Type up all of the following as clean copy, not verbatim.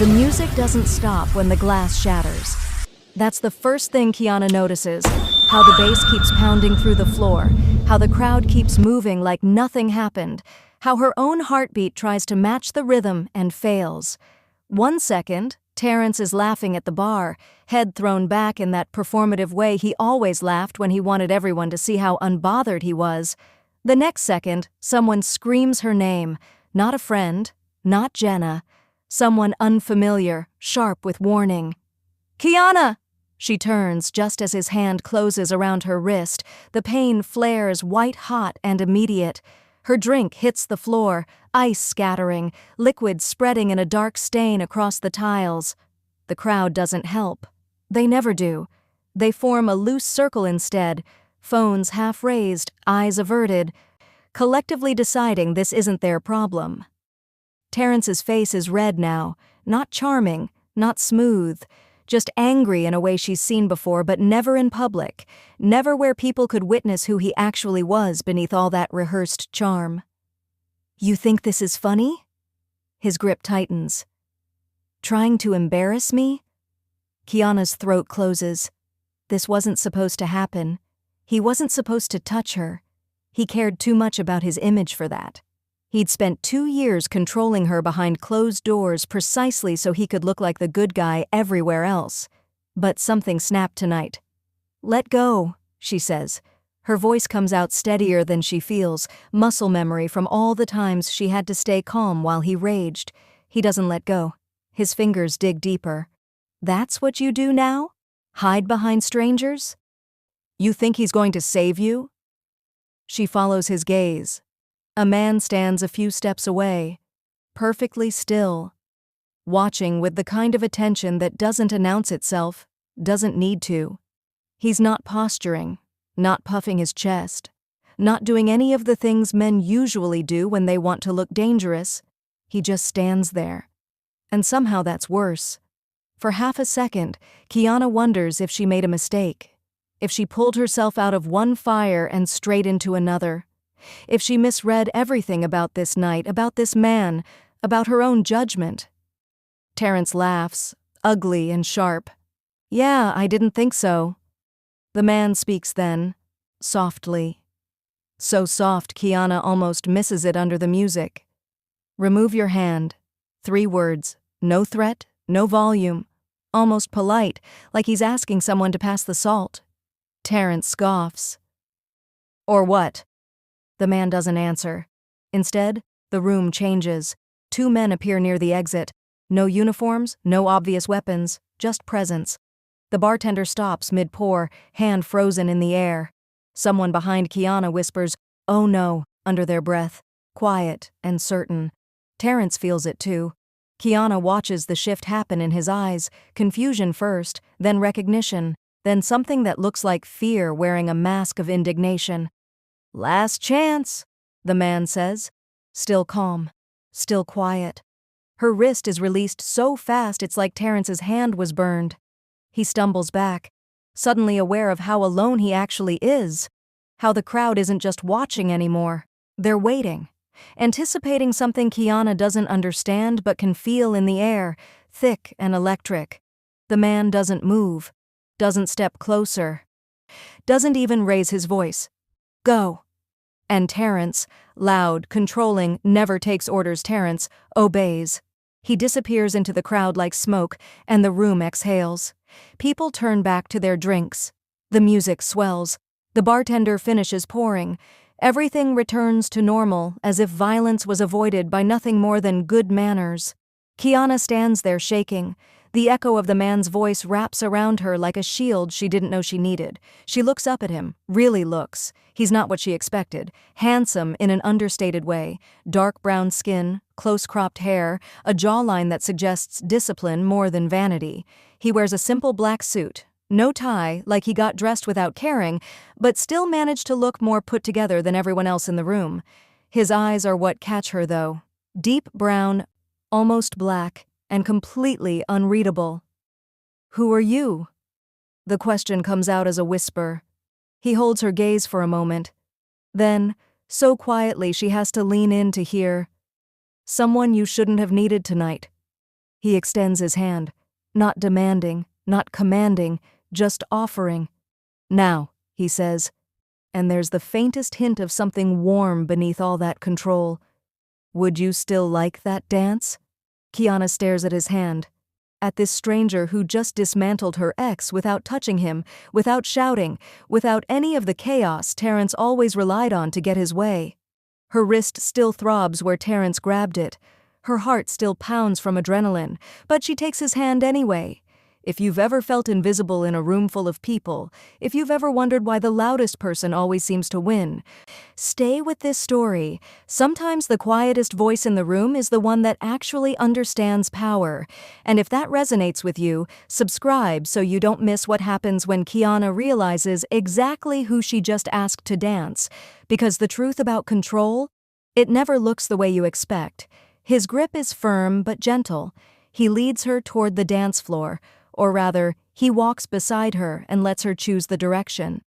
The music doesn't stop when the glass shatters. That's the first thing Kiana notices, how the bass keeps pounding through the floor, how the crowd keeps moving like nothing happened, how her own heartbeat tries to match the rhythm and fails. 1 second, Terrence is laughing at the bar, head thrown back in that performative way he always laughed when he wanted everyone to see how unbothered he was. The next second, someone screams her name, not a friend, not Jenna, someone unfamiliar, sharp with warning. "Kiana!" She turns just as his hand closes around her wrist. The pain flares white-hot and immediate. Her drink hits the floor, ice scattering, liquid spreading in a dark stain across the tiles. The crowd doesn't help. They never do. They form a loose circle instead, phones half raised, eyes averted, collectively deciding this isn't their problem. Terrence's face is red now, not charming, not smooth, just angry in a way she's seen before, but never in public, never where people could witness who he actually was beneath all that rehearsed charm. "You think this is funny?" His grip tightens. "Trying to embarrass me?" Kiana's throat closes. This wasn't supposed to happen. He wasn't supposed to touch her. He cared too much about his image for that. He'd spent 2 years controlling her behind closed doors precisely so he could look like the good guy everywhere else. But something snapped tonight. "Let go," she says. Her voice comes out steadier than she feels, muscle memory from all the times she had to stay calm while he raged. He doesn't let go. His fingers dig deeper. "That's what you do now? Hide behind strangers? You think he's going to save you?" She follows his gaze. A man stands a few steps away, perfectly still, watching with the kind of attention that doesn't announce itself, doesn't need to. He's not posturing, not puffing his chest, not doing any of the things men usually do when they want to look dangerous. He just stands there. And somehow that's worse. For half a second, Kiana wonders if she made a mistake, if she pulled herself out of one fire and straight into another. If she misread everything about this night, about this man, about her own judgment. Terrence laughs, ugly and sharp. "Yeah, I didn't think so." The man speaks then, softly. So soft Kiana almost misses it under the music. "Remove your hand." 3 words, no threat, no volume, almost polite, like he's asking someone to pass the salt. Terrence scoffs. "Or what?" The man doesn't answer. Instead, the room changes. 2 men appear near the exit. No uniforms, no obvious weapons, just presence. The bartender stops mid-pour, hand frozen in the air. Someone behind Kiana whispers, "Oh no," under their breath, quiet and certain. Terrence feels it too. Kiana watches the shift happen in his eyes, confusion first, then recognition, then something that looks like fear wearing a mask of indignation. "Last chance," the man says, still calm, still quiet. Her wrist is released so fast it's like Terrence's hand was burned. He stumbles back, suddenly aware of how alone he actually is, how the crowd isn't just watching anymore. They're waiting, anticipating something Kiana doesn't understand but can feel in the air, thick and electric. The man doesn't move, doesn't step closer, doesn't even raise his voice. "Go." And Terrence, loud, controlling, never takes orders Terrence, obeys. He disappears into the crowd like smoke, and the room exhales. People turn back to their drinks. The music swells. The bartender finishes pouring. Everything returns to normal, as if violence was avoided by nothing more than good manners. Kiana stands there shaking. The echo of the man's voice wraps around her like a shield she didn't know she needed. She looks up at him, really looks. He's not what she expected. Handsome in an understated way. Dark brown skin, close-cropped hair, a jawline that suggests discipline more than vanity. He wears a simple black suit. No tie, like he got dressed without caring, but still managed to look more put together than everyone else in the room. His eyes are what catch her, though. Deep brown, almost black, and completely unreadable. "Who are you?" The question comes out as a whisper. He holds her gaze for a moment. Then, so quietly she has to lean in to hear, "Someone you shouldn't have needed tonight." He extends his hand, not demanding, not commanding, just offering. Now, he says, and there's the faintest hint of something warm beneath all that control. Would you still like that dance? Kiana stares at his hand, at this stranger who just dismantled her ex without touching him, without shouting, without any of the chaos Terrence always relied on to get his way. Her wrist still throbs where Terrence grabbed it. Her heart still pounds from adrenaline, but she takes his hand anyway. If you've ever felt invisible in a room full of people, if you've ever wondered why the loudest person always seems to win, stay with this story. Sometimes the quietest voice in the room is the one that actually understands power. And if that resonates with you, subscribe so you don't miss what happens when Kiana realizes exactly who she just asked to dance. Because the truth about control, it never looks the way you expect. His grip is firm but gentle. He leads her toward the dance floor. Or rather, he walks beside her and lets her choose the direction.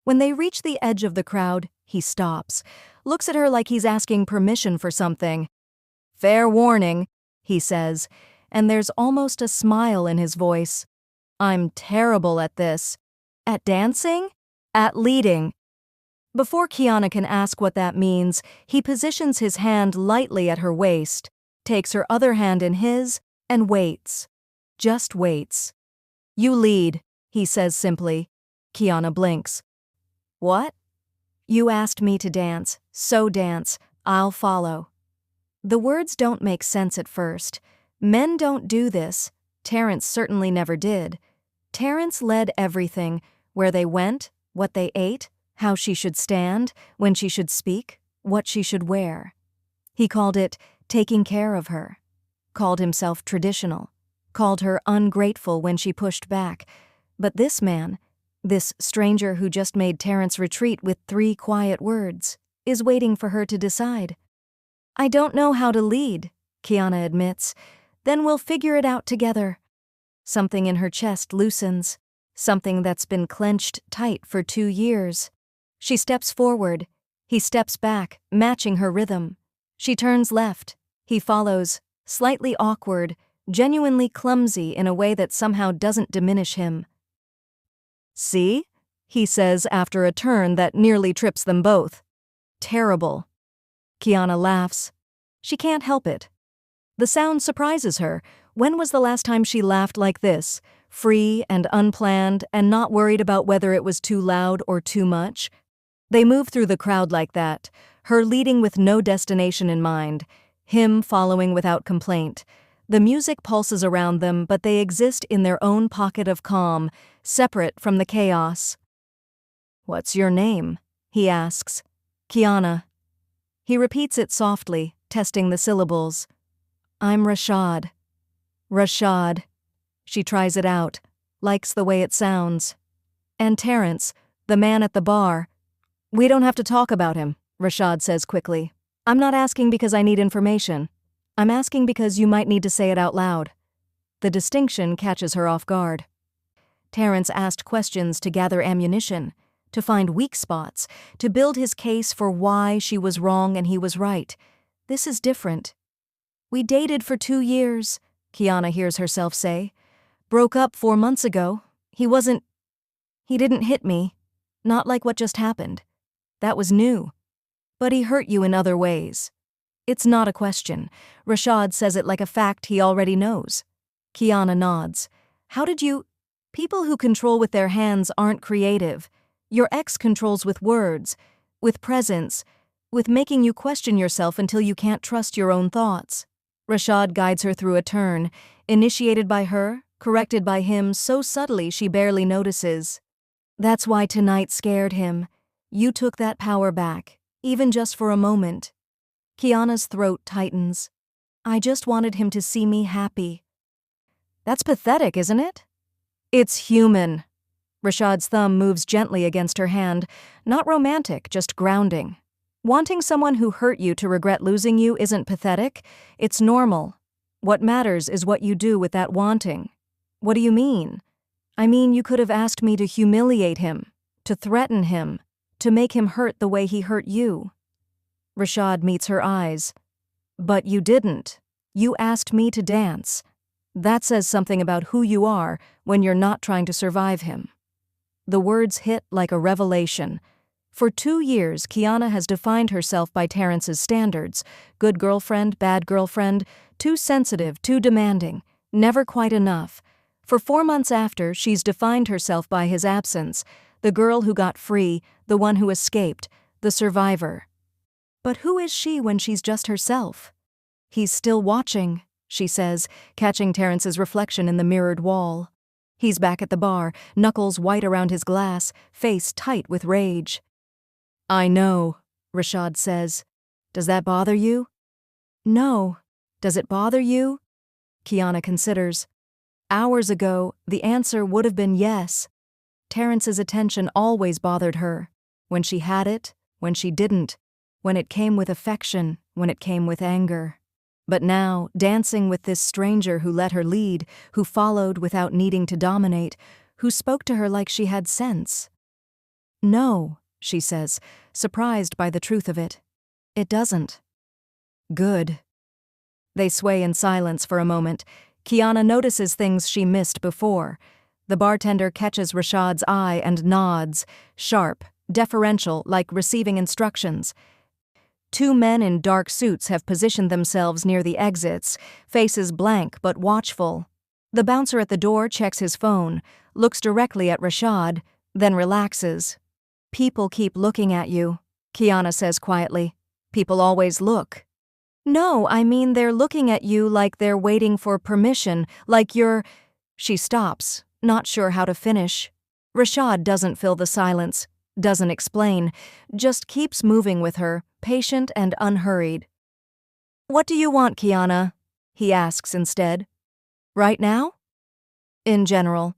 When they reach the edge of the crowd, he stops, looks at her like he's asking permission for something. "Fair warning," he says, and there's almost a smile in his voice. "I'm terrible at this." At dancing? At leading. Before Kiana can ask what that means, he positions his hand lightly at her waist, takes her other hand in his, and waits. Just waits. "You lead," he says simply. Kiana blinks. "What?" "You asked me to dance, so dance. I'll follow." The words don't make sense at first. Men don't do this. Terrence certainly never did. Terrence led everything, where they went, what they ate, how she should stand, when she should speak, what she should wear. He called it taking care of her, called himself traditional, called her ungrateful when she pushed back. But this man, this stranger who just made Terrence retreat with 3 quiet words, is waiting for her to decide. "I don't know how to lead," Kiana admits. "Then we'll figure it out together." Something in her chest loosens, something that's been clenched tight for 2 years. She steps forward. He steps back, matching her rhythm. She turns left. He follows, slightly awkward, genuinely clumsy in a way that somehow doesn't diminish him. "See?" he says after a turn that nearly trips them both. "Terrible." Kiana laughs. She can't help it. The sound surprises her. When was the last time she laughed like this, free and unplanned and not worried about whether it was too loud or too much? They move through the crowd like that, her leading with no destination in mind, him following without complaint. The music pulses around them, but they exist in their own pocket of calm, separate from the chaos. "What's your name?" he asks. "Kiana." He repeats it softly, testing the syllables. "I'm Rashad." "Rashad." She tries it out, likes the way it sounds. "And Terrence, the man at the bar." "We don't have to talk about him," Rashad says quickly. "I'm not asking because I need information. I'm asking because you might need to say it out loud." The distinction catches her off guard. Terrence asked questions to gather ammunition, to find weak spots, to build his case for why she was wrong and he was right. This is different. "We dated for 2 years, Kiana hears herself say. "Broke up 4 months ago. He didn't hit me. Not like what just happened. That was new. But he hurt you in other ways." It's not a question. Rashad says it like a fact he already knows. Kiana nods. "How did you—" People who control with their hands aren't creative. Your ex controls with words, with presence, with making you question yourself until you can't trust your own thoughts. Rashad guides her through a turn, initiated by her, corrected by him so subtly she barely notices. "That's why tonight scared him. You took that power back, even just for a moment." Kiana's throat tightens. "I just wanted him to see me happy." "That's pathetic, isn't it?" "It's human." Rashad's thumb moves gently against her hand, not romantic, just grounding. Wanting someone who hurt you to regret losing you isn't pathetic, it's normal. What matters is what you do with that wanting. "What do you mean?" "I mean you could have asked me to humiliate him, to threaten him, to make him hurt the way he hurt you." Rashad meets her eyes. "But you didn't. You asked me to dance. That says something about who you are when you're not trying to survive him." The words hit like a revelation. For 2 years, Kiana has defined herself by Terrence's standards. Good girlfriend, bad girlfriend, too sensitive, too demanding, never quite enough. For 4 months after, she's defined herself by his absence. The girl who got free, the one who escaped, the survivor. But who is she when she's just herself? "He's still watching," she says, catching Terrence's reflection in the mirrored wall. He's back at the bar, knuckles white around his glass, face tight with rage. "I know," Rashad says. "Does that bother you?" "No. Does it bother you?" Kiana considers. Hours ago, the answer would have been yes. Terrence's attention always bothered her. When she had it, when she didn't, when it came with affection, when it came with anger. But now, dancing with this stranger who let her lead, who followed without needing to dominate, who spoke to her like she had sense. "No," she says, surprised by the truth of it. "It doesn't." "Good." They sway in silence for a moment. Kiana notices things she missed before. The bartender catches Rashad's eye and nods, sharp, deferential, like receiving instructions. 2 men in dark suits have positioned themselves near the exits, faces blank but watchful. The bouncer at the door checks his phone, looks directly at Rashad, then relaxes. "People keep looking at you," Kiana says quietly. "People always look." "No, I mean they're looking at you like they're waiting for permission, like you're—" She stops, not sure how to finish. Rashad doesn't fill the silence, doesn't explain, just keeps moving with her, patient and unhurried. "What do you want, Kiana?" he asks instead. "Right now?" "In general."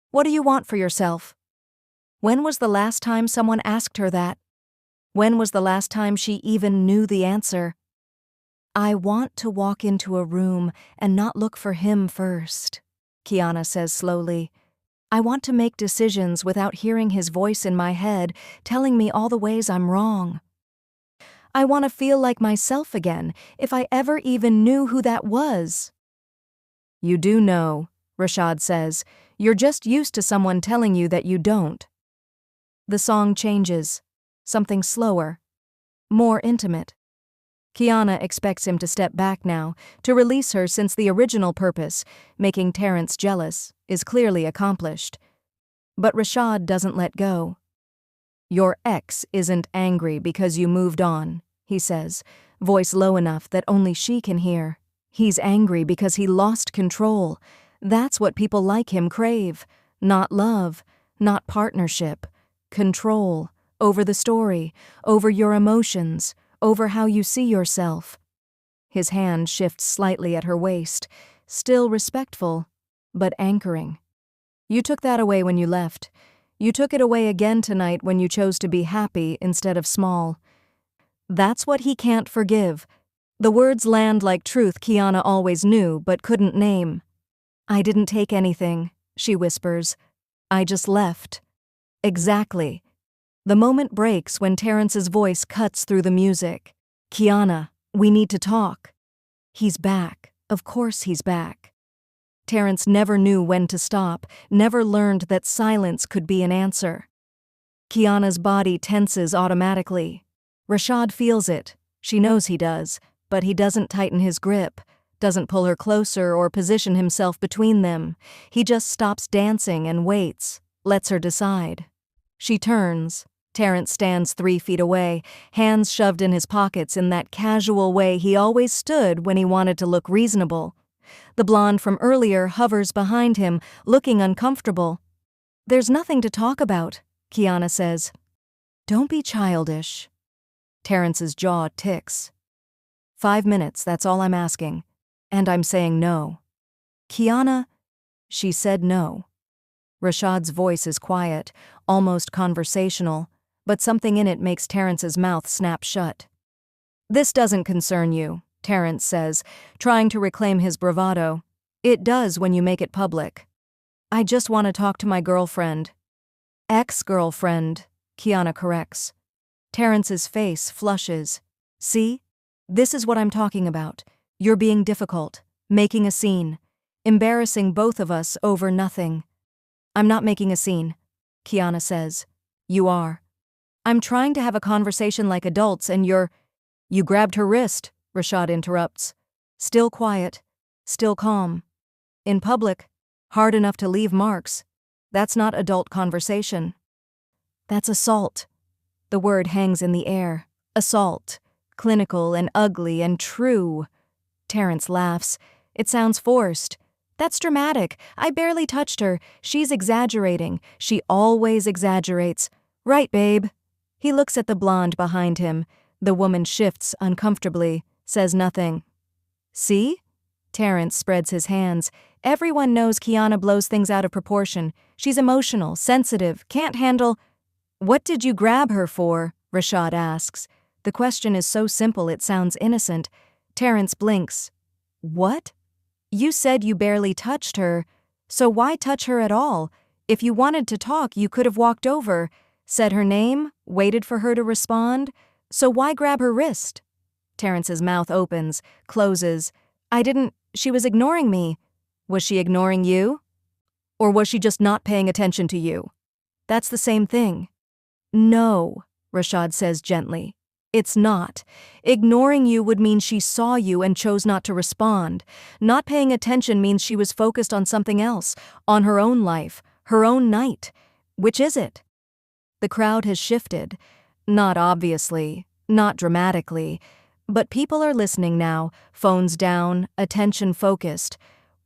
"What do you want for yourself?" When was the last time someone asked her that? When was the last time she even knew the answer? "I want to walk into a room and not look for him first," Kiana says slowly. "I want to make decisions without hearing his voice in my head telling me all the ways I'm wrong. I want to feel like myself again, if I ever even knew who that was." "You do know," Rashad says. "You're just used to someone telling you that you don't." The song changes. Something slower. More intimate. Kiana expects him to step back now, to release her since the original purpose, making Terrence jealous, is clearly accomplished. But Rashad doesn't let go. "Your ex isn't angry because you moved on," he says, voice low enough that only she can hear. "He's angry because he lost control. That's what people like him crave. Not love, not partnership. Control, over the story, over your emotions, over how you see yourself." His hand shifts slightly at her waist, still respectful, but anchoring. "You took that away when you left. You took it away again tonight when you chose to be happy instead of small. That's what he can't forgive." The words land like truth Kiana always knew but couldn't name. "I didn't take anything," she whispers. "I just left." Exactly. The moment breaks when Terrence's voice cuts through the music. "Kiana, we need to talk." He's back. Of course he's back. Terrence never knew when to stop, never learned that silence could be an answer. Kiana's body tenses automatically. Rashad feels it. She knows he does, but he doesn't tighten his grip, doesn't pull her closer or position himself between them. He just stops dancing and waits, lets her decide. She turns. Terrence stands 3 feet away, hands shoved in his pockets in that casual way he always stood when he wanted to look reasonable. The blonde from earlier hovers behind him, looking uncomfortable. "There's nothing to talk about," Kiana says. "Don't be childish." Terrence's jaw ticks. 5 minutes, that's all I'm asking. And I'm saying no. "Kiana," she said no. Rashad's voice is quiet, almost conversational, but something in it makes Terrence's mouth snap shut. "This doesn't concern you," Terrence says, trying to reclaim his bravado. "It does when you make it public." "I just want to talk to my girlfriend." "Ex-girlfriend," Kiana corrects. Terrence's face flushes. "See? This is what I'm talking about. You're being difficult, making a scene. embarrassing both of us over nothing. I'm not making a scene, Kiana says. You are. I'm trying to have a conversation like adults and You grabbed her wrist, Rashad interrupts. Still quiet, still calm. In public, hard enough to leave marks. That's not adult conversation. That's assault. The word hangs in the air. Assault. Clinical and ugly and true. Terrence laughs. It sounds forced. That's dramatic. I barely touched her. She's exaggerating. She always exaggerates. Right, babe. He looks at the blonde behind him. The woman shifts uncomfortably, says nothing. See? Terrence spreads his hands. Everyone knows Kiana blows things out of proportion. She's emotional, sensitive, can't handle. What did you grab her for? Rashad asks. The question is so simple it sounds innocent. Terrence blinks. What? You said you barely touched her. So why touch her at all? If you wanted to talk, you could have walked over, said her name, waited for her to respond. So why grab her wrist? Terrence's mouth opens, closes. She was ignoring me. Was she ignoring you? Or was she just not paying attention to you? That's the same thing. No, Rashad says gently. It's not. Ignoring you would mean she saw you and chose not to respond. Not paying attention means she was focused on something else, on her own life, her own night. Which is it? The crowd has shifted. Not obviously, not dramatically, but people are listening now, phones down, attention focused,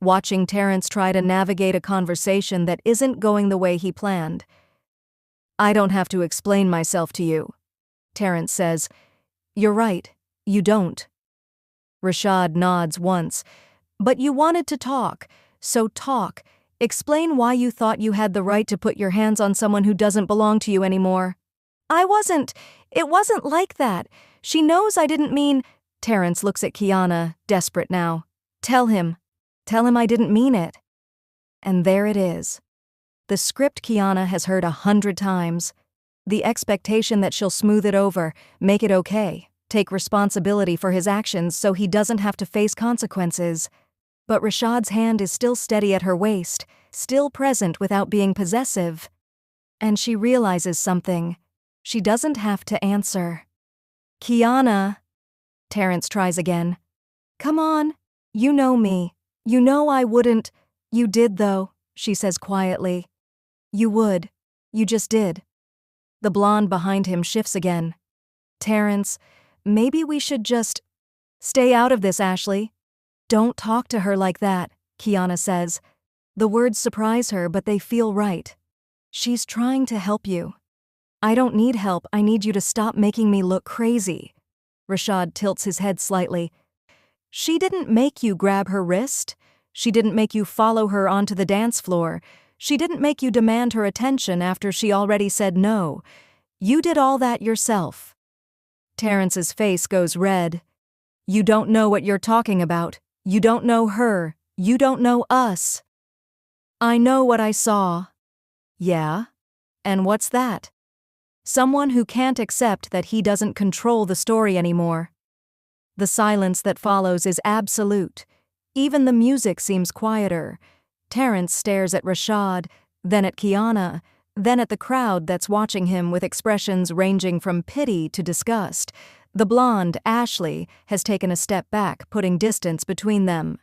watching Terrence try to navigate a conversation that isn't going the way he planned. I don't have to explain myself to you, Terrence says. You're right, you don't. Rashad nods once. But you wanted to talk, so talk. Explain why you thought you had the right to put your hands on someone who doesn't belong to you anymore. It wasn't like that. She knows I didn't mean. Terrence looks at Kiana, desperate now. Tell him I didn't mean it. And there it is. The script Kiana has heard 100 times. The expectation that she'll smooth it over, make it okay, take responsibility for his actions so he doesn't have to face consequences. But Rashad's hand is still steady at her waist, still present without being possessive. And she realizes something. She doesn't have to answer. Kiana, Terrence tries again. Come on, you know me. You know I wouldn't. You did though, she says quietly. You would. You just did. The blonde behind him shifts again. Terrence, maybe we should just stay out of this, Ashley. Don't talk to her like that, Kiana says. The words surprise her, but they feel right. She's trying to help you. I don't need help, I need you to stop making me look crazy. Rashad tilts his head slightly. She didn't make you grab her wrist. She didn't make you follow her onto the dance floor. She didn't make you demand her attention after she already said no. You did all that yourself. Terrence's face goes red. You don't know what you're talking about. You don't know her. You don't know us. I know what I saw. Yeah? And what's that? Someone who can't accept that he doesn't control the story anymore. The silence that follows is absolute. Even the music seems quieter. Terrence stares at Rashad, then at Kiana, then at the crowd that's watching him with expressions ranging from pity to disgust. The blonde, Ashley, has taken a step back, putting distance between them.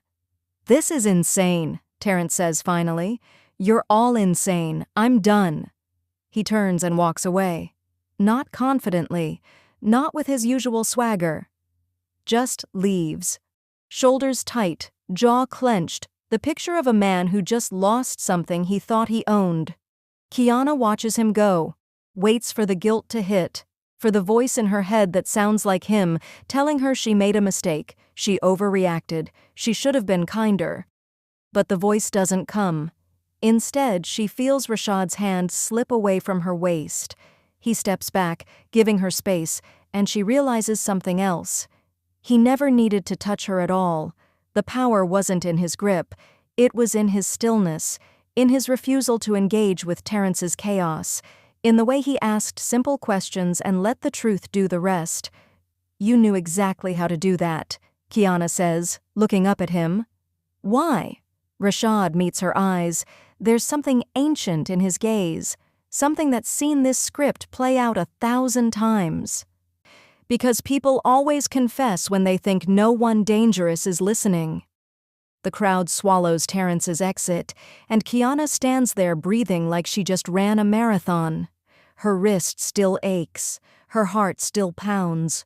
This is insane, Terrence says finally. You're all insane. I'm done. He turns and walks away. Not confidently, not with his usual swagger. Just leaves. Shoulders tight, jaw clenched, the picture of a man who just lost something he thought he owned. Kiana watches him go, waits for the guilt to hit, for the voice in her head that sounds like him, telling her she made a mistake, she overreacted, she should have been kinder. But the voice doesn't come. Instead, she feels Rashad's hand slip away from her waist. He steps back, giving her space, and she realizes something else. He never needed to touch her at all. The power wasn't in his grip. It was in his stillness, in his refusal to engage with Terrence's chaos, in the way he asked simple questions and let the truth do the rest. You knew exactly how to do that, Kiana says, looking up at him. Why? Rashad meets her eyes. There's something ancient in his gaze, something that's seen this script play out 1,000 times. Because people always confess when they think no one dangerous is listening. The crowd swallows Terrence's exit, and Kiana stands there breathing like she just ran a marathon. Her wrist still aches, her heart still pounds,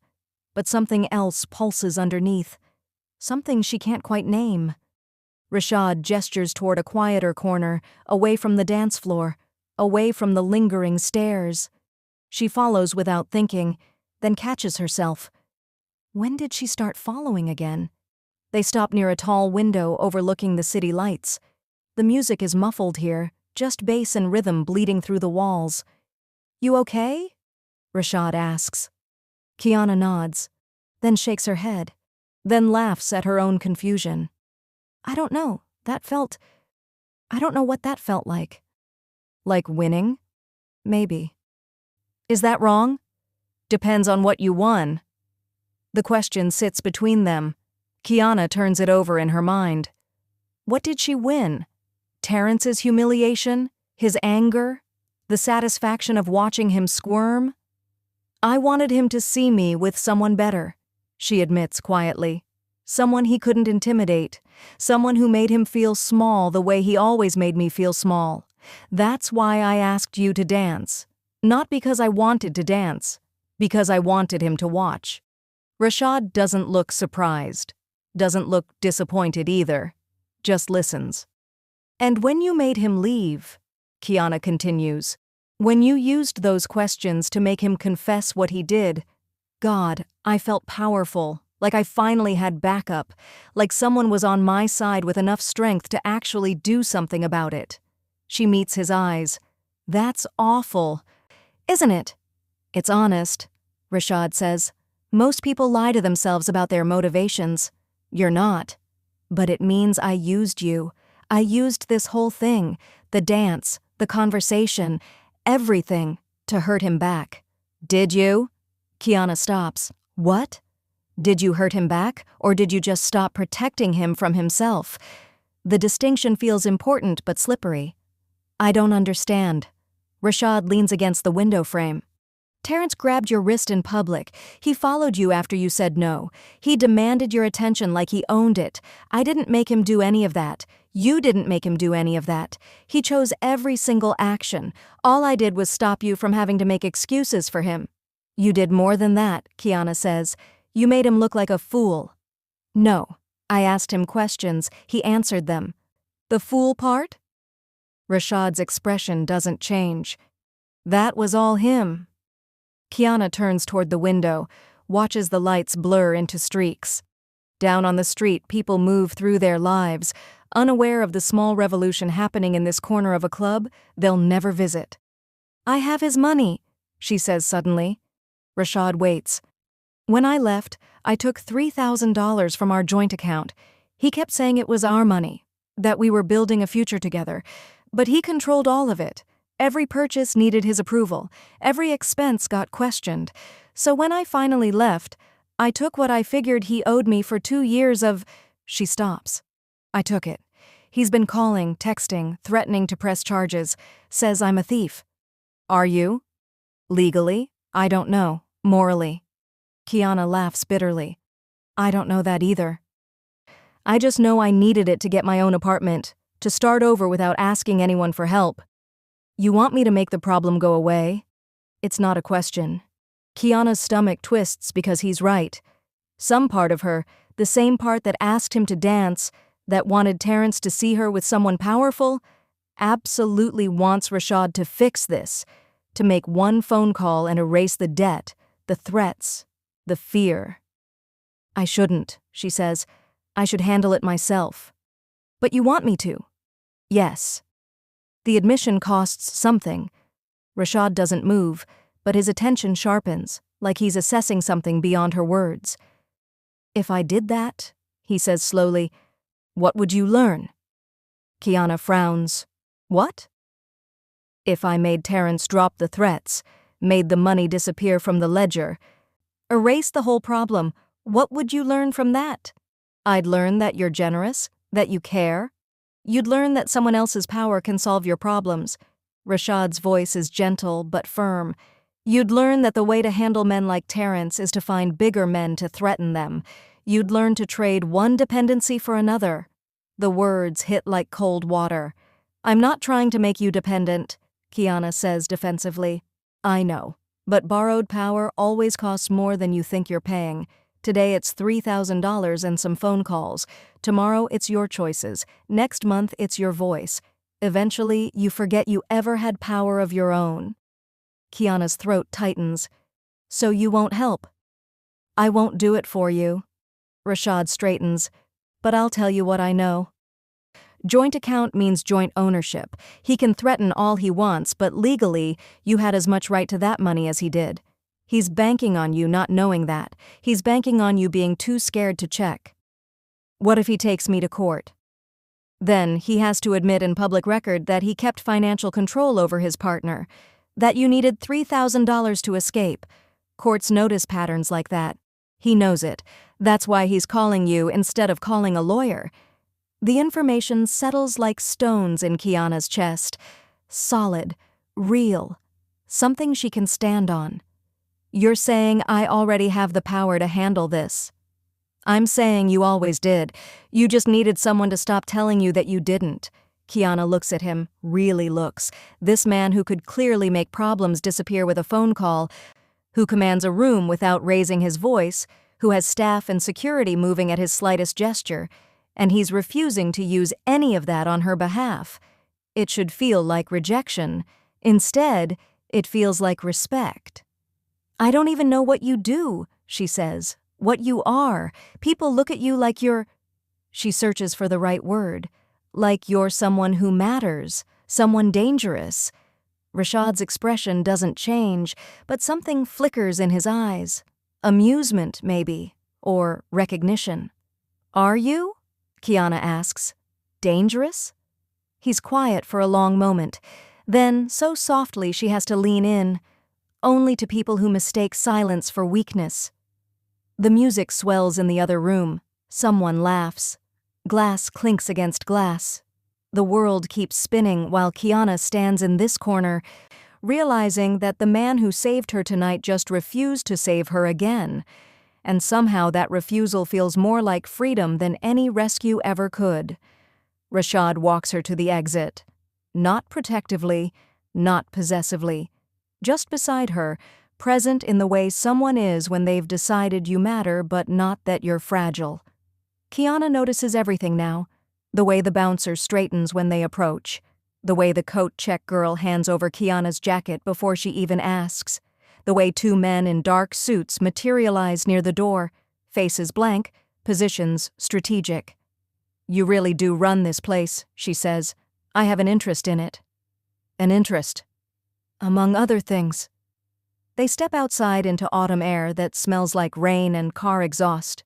but something else pulses underneath, something she can't quite name. Rashad gestures toward a quieter corner, away from the dance floor, away from the lingering stares. She follows without thinking, then catches herself. When did she start following again? They stop near a tall window overlooking the city lights. The music is muffled here, just bass and rhythm bleeding through the walls. "You okay?" Rashad asks. Kiana nods, then shakes her head, then laughs at her own confusion. I don't know what that felt like. Like winning? Maybe. Is that wrong? Depends on what you won. The question sits between them. Kiana turns it over in her mind. What did she win? Terrence's humiliation? His anger? The satisfaction of watching him squirm? I wanted him to see me with someone better, she admits quietly. Someone he couldn't intimidate. Someone who made him feel small the way he always made me feel small. That's why I asked you to dance. Not because I wanted to dance, because I wanted him to watch. Rashad doesn't look surprised, doesn't look disappointed either, just listens. And when you made him leave, Kiana continues, when you used those questions to make him confess what he did, God, I felt powerful, like I finally had backup, like someone was on my side with enough strength to actually do something about it. She meets his eyes. That's awful, isn't it? It's honest, Rashad says. Most people lie to themselves about their motivations. You're not. But it means I used you. I used this whole thing, the dance, the conversation, everything, to hurt him back. Did you? Kiana stops. What? Did you hurt him back, or did you just stop protecting him from himself? The distinction feels important but slippery. I don't understand. Rashad leans against the window frame. Terrence grabbed your wrist in public. He followed you after you said no. He demanded your attention like he owned it. I didn't make him do any of that. You didn't make him do any of that. He chose every single action. All I did was stop you from having to make excuses for him. You did more than that, Kiana says. You made him look like a fool. No. I asked him questions. He answered them. The fool part? Rashad's expression doesn't change. That was all him. Kiana turns toward the window, watches the lights blur into streaks. Down on the street, people move through their lives, unaware of the small revolution happening in this corner of a club they'll never visit. I have his money, she says suddenly. Rashad waits. When I left, I took $3,000 from our joint account. He kept saying it was our money, that we were building a future together, but he controlled all of it. Every purchase needed his approval. Every expense got questioned. So when I finally left, I took what I figured he owed me for 2 years of... She stops. I took it. He's been calling, texting, threatening to press charges, says I'm a thief. Are you? Legally? I don't know. Morally. Kiana laughs bitterly. I don't know that either. I just know I needed it to get my own apartment, to start over without asking anyone for help. You want me to make the problem go away? It's not a question. Kiana's stomach twists because he's right. Some part of her, the same part that asked him to dance, that wanted Terrence to see her with someone powerful, absolutely wants Rashad to fix this, to make one phone call and erase the debt, the threats, the fear. I shouldn't, she says. I should handle it myself. But you want me to? Yes. The admission costs something. Rashad doesn't move, but his attention sharpens, like he's assessing something beyond her words. If I did that, he says slowly, what would you learn? Kiana frowns. What? If I made Terrence drop the threats, made the money disappear from the ledger, erase the whole problem, what would you learn from that? I'd learn that you're generous, that you care. You'd learn that someone else's power can solve your problems. Rashad's voice is gentle but firm. You'd learn that the way to handle men like Terrence is to find bigger men to threaten them. You'd learn to trade one dependency for another. The words hit like cold water. I'm not trying to make you dependent, Kiana says defensively. I know, but borrowed power always costs more than you think you're paying. Today it's $3,000 and some phone calls. Tomorrow it's your choices. Next month it's your voice. Eventually, you forget you ever had power of your own. Kiana's throat tightens. So you won't help? I won't do it for you. Rashad straightens. But I'll tell you what I know. Joint account means joint ownership. He can threaten all he wants, but legally, you had as much right to that money as he did. He's banking on you not knowing that. He's banking on you being too scared to check. What if he takes me to court? Then he has to admit in public record that he kept financial control over his partner, that you needed $3,000 to escape. Courts notice patterns like that. He knows it. That's why he's calling you instead of calling a lawyer. The information settles like stones in Kiana's chest. Solid, real, something she can stand on. You're saying I already have the power to handle this. I'm saying you always did. You just needed someone to stop telling you that you didn't. Kiana looks at him, really looks. This man who could clearly make problems disappear with a phone call, who commands a room without raising his voice, who has staff and security moving at his slightest gesture, and he's refusing to use any of that on her behalf. It should feel like rejection. Instead, it feels like respect. I don't even know what you do, she says. What you are. People look at you like you're... She searches for the right word. Like you're someone who matters, someone dangerous. Rashad's expression doesn't change, but something flickers in his eyes. Amusement, maybe, or recognition. Are you? Kiana asks. Dangerous? He's quiet for a long moment. Then, so softly she has to lean in, only to people who mistake silence for weakness. The music swells in the other room. Someone laughs. Glass clinks against glass. The world keeps spinning while Kiana stands in this corner, realizing that the man who saved her tonight just refused to save her again. And somehow that refusal feels more like freedom than any rescue ever could. Rashad walks her to the exit. Not protectively, not possessively. Just beside her, present in the way someone is when they've decided you matter but not that you're fragile. Kiana notices everything now. The way the bouncer straightens when they approach. The way the coat check girl hands over Kiana's jacket before she even asks. The way two men in dark suits materialize near the door, faces blank, positions strategic. You really do run this place, she says. I have an interest in it. An interest. Among other things. They step outside into autumn air that smells like rain and car exhaust.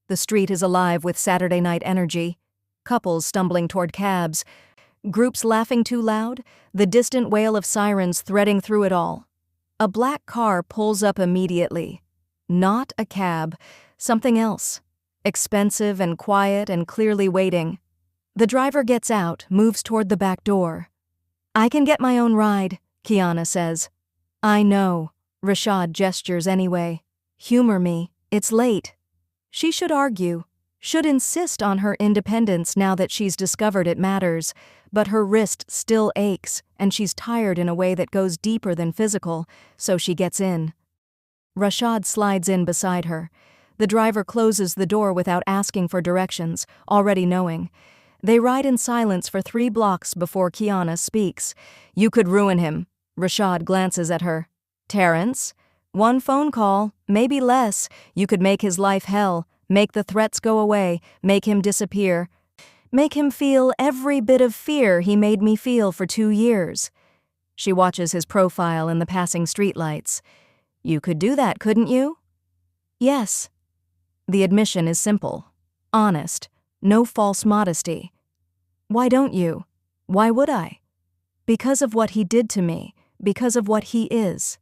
The street is alive with Saturday night energy. Couples stumbling toward cabs. Groups laughing too loud. The distant wail of sirens threading through it all. A black car pulls up immediately. Not a cab. Something else. Expensive and quiet and clearly waiting. The driver gets out, moves toward the back door. I can get my own ride, Kiana says. I know. Rashad gestures anyway. Humor me. It's late. She should argue, should insist on her independence now that she's discovered it matters, but her wrist still aches, and she's tired in a way that goes deeper than physical, so she gets in. Rashad slides in beside her. The driver closes the door without asking for directions, already knowing. They ride in silence for 3 blocks before Kiana speaks. You could ruin him. Rashad glances at her. Terrence? 1 phone call, maybe less. You could make his life hell, make the threats go away, make him disappear. Make him feel every bit of fear he made me feel for 2 years. She watches his profile in the passing streetlights. You could do that, couldn't you? Yes. The admission is simple, honest, no false modesty. Why don't you? Why would I? Because of what he did to me, because of what he is.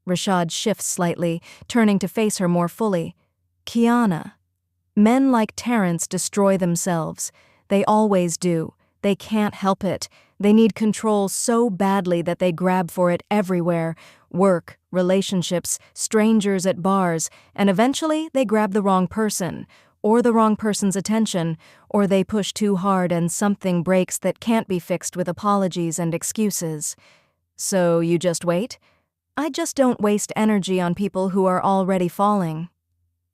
Rashad shifts slightly, turning to face her more fully. Kiana. Men like Terrence destroy themselves. They always do. They can't help it. They need control so badly that they grab for it everywhere. Work, relationships, strangers at bars, and eventually they grab the wrong person, or the wrong person's attention, or they push too hard and something breaks that can't be fixed with apologies and excuses. So you just wait? I just don't waste energy on people who are already falling.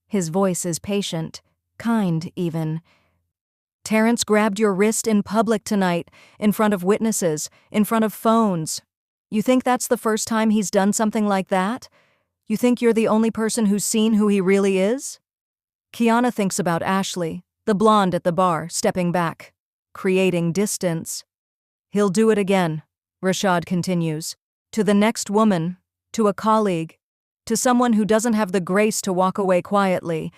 His voice is patient, kind even. Terrence grabbed your wrist in public tonight, in front of witnesses, in front of phones. You think that's the first time he's done something like that? You think you're the only person who's seen who he really is? Kiana thinks about Ashley, the blonde at the bar, stepping back, creating distance. He'll do it again, Rashad continues, to the next woman, to a colleague, to someone who doesn't have the grace to walk away quietly,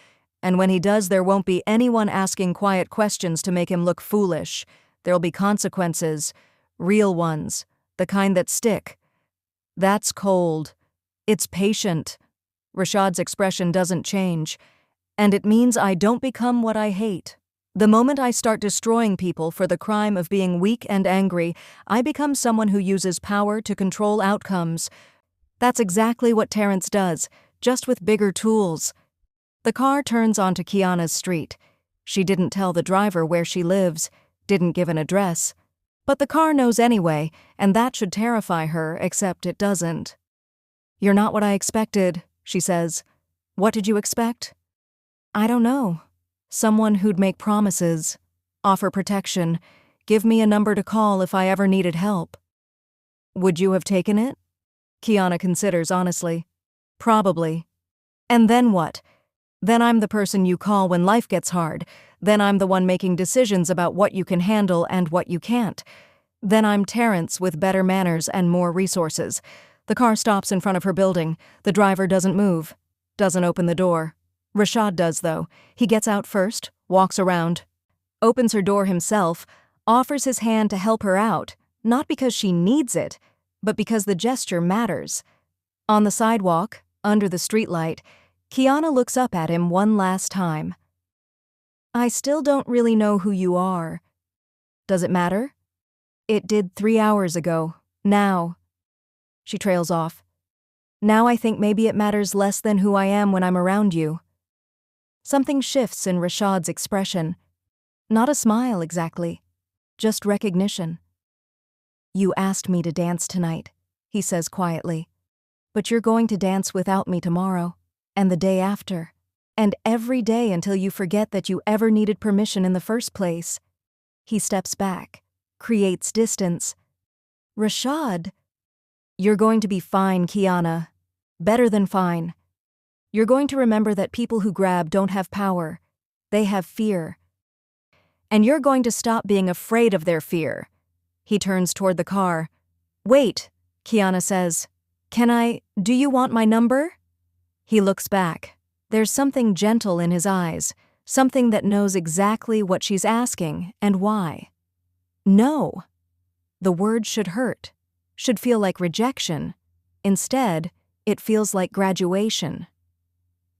and when he does, there won't be anyone asking quiet questions to make him look foolish. There'll be consequences, real ones, the kind that stick. That's cold. It's patient. Rashad's expression doesn't change. And it means I don't become what I hate. The moment I start destroying people for the crime of being weak and angry, I become someone who uses power to control outcomes. That's exactly what Terrence does, just with bigger tools. The car turns onto Kiana's street. She didn't tell the driver where she lives, didn't give an address. But the car knows anyway, and that should terrify her, except it doesn't. "You're not what I expected," she says. "What did you expect?" "I don't know. Someone who'd make promises, offer protection, give me a number to call if I ever needed help." "Would you have taken it?" Kiana considers honestly. "Probably. And then what? Then I'm the person you call when life gets hard. Then I'm the one making decisions about what you can handle and what you can't. Then I'm Terrence with better manners and more resources." The car stops in front of her building. The driver doesn't move, doesn't open the door. Rashad does, though. He gets out first, walks around, opens her door himself, offers his hand to help her out, not because she needs it, but because the gesture matters. On the sidewalk, under the streetlight, Kiana looks up at him one last time. "I still don't really know who you are." "Does it matter?" "It did 3 hours ago. Now." She trails off. "Now I think maybe it matters less than who I am when I'm around you." Something shifts in Rashad's expression. Not a smile exactly, just recognition. "You asked me to dance tonight," he says quietly. "But you're going to dance without me tomorrow. And the day after, and every day until you forget that you ever needed permission in the first place." He steps back, creates distance. "Rashad." "You're going to be fine, Kiana. Better than fine. You're going to remember that people who grab don't have power. They have fear. And you're going to stop being afraid of their fear." He turns toward the car. "Wait," Kiana says. Do you want my number?" He looks back. There's something gentle in his eyes, something that knows exactly what she's asking and why. No. The word should hurt, should feel like rejection. Instead, it feels like graduation.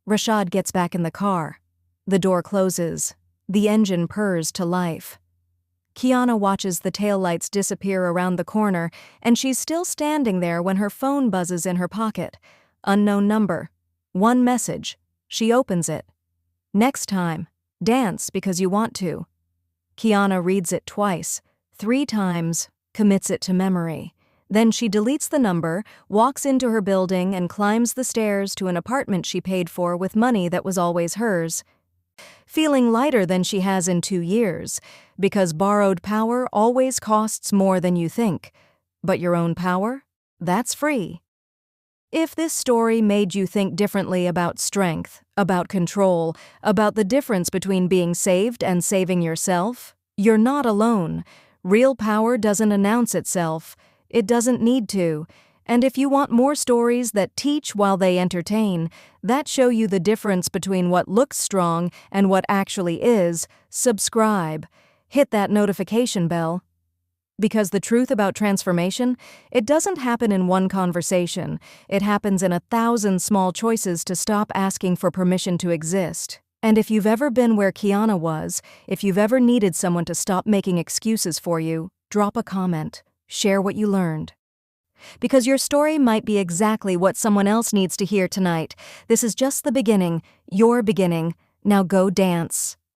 Rashad gets back in the car. The door closes. The engine purrs to life. Kiana watches the taillights disappear around the corner, and she's still standing there when her phone buzzes in her pocket. Unknown number. One message. She opens it. "Next time, dance because you want to." Kiana reads it twice, 3 times, commits it to memory. Then she deletes the number, walks into her building, and climbs the stairs to an apartment she paid for with money that was always hers. Feeling lighter than she has in 2 years, because borrowed power always costs more than you think. But your own power? That's free. If this story made you think differently about strength, about control, about the difference between being saved and saving yourself, you're not alone. Real power doesn't announce itself. It doesn't need to. And if you want more stories that teach while they entertain, that show you the difference between what looks strong and what actually is, subscribe. Hit that notification bell. Because the truth about transformation, it doesn't happen in one conversation. It happens in 1,000 small choices to stop asking for permission to exist. And if you've ever been where Kiana was, if you've ever needed someone to stop making excuses for you, drop a comment, share what you learned. Because your story might be exactly what someone else needs to hear tonight. This is just the beginning, your beginning. Now go dance.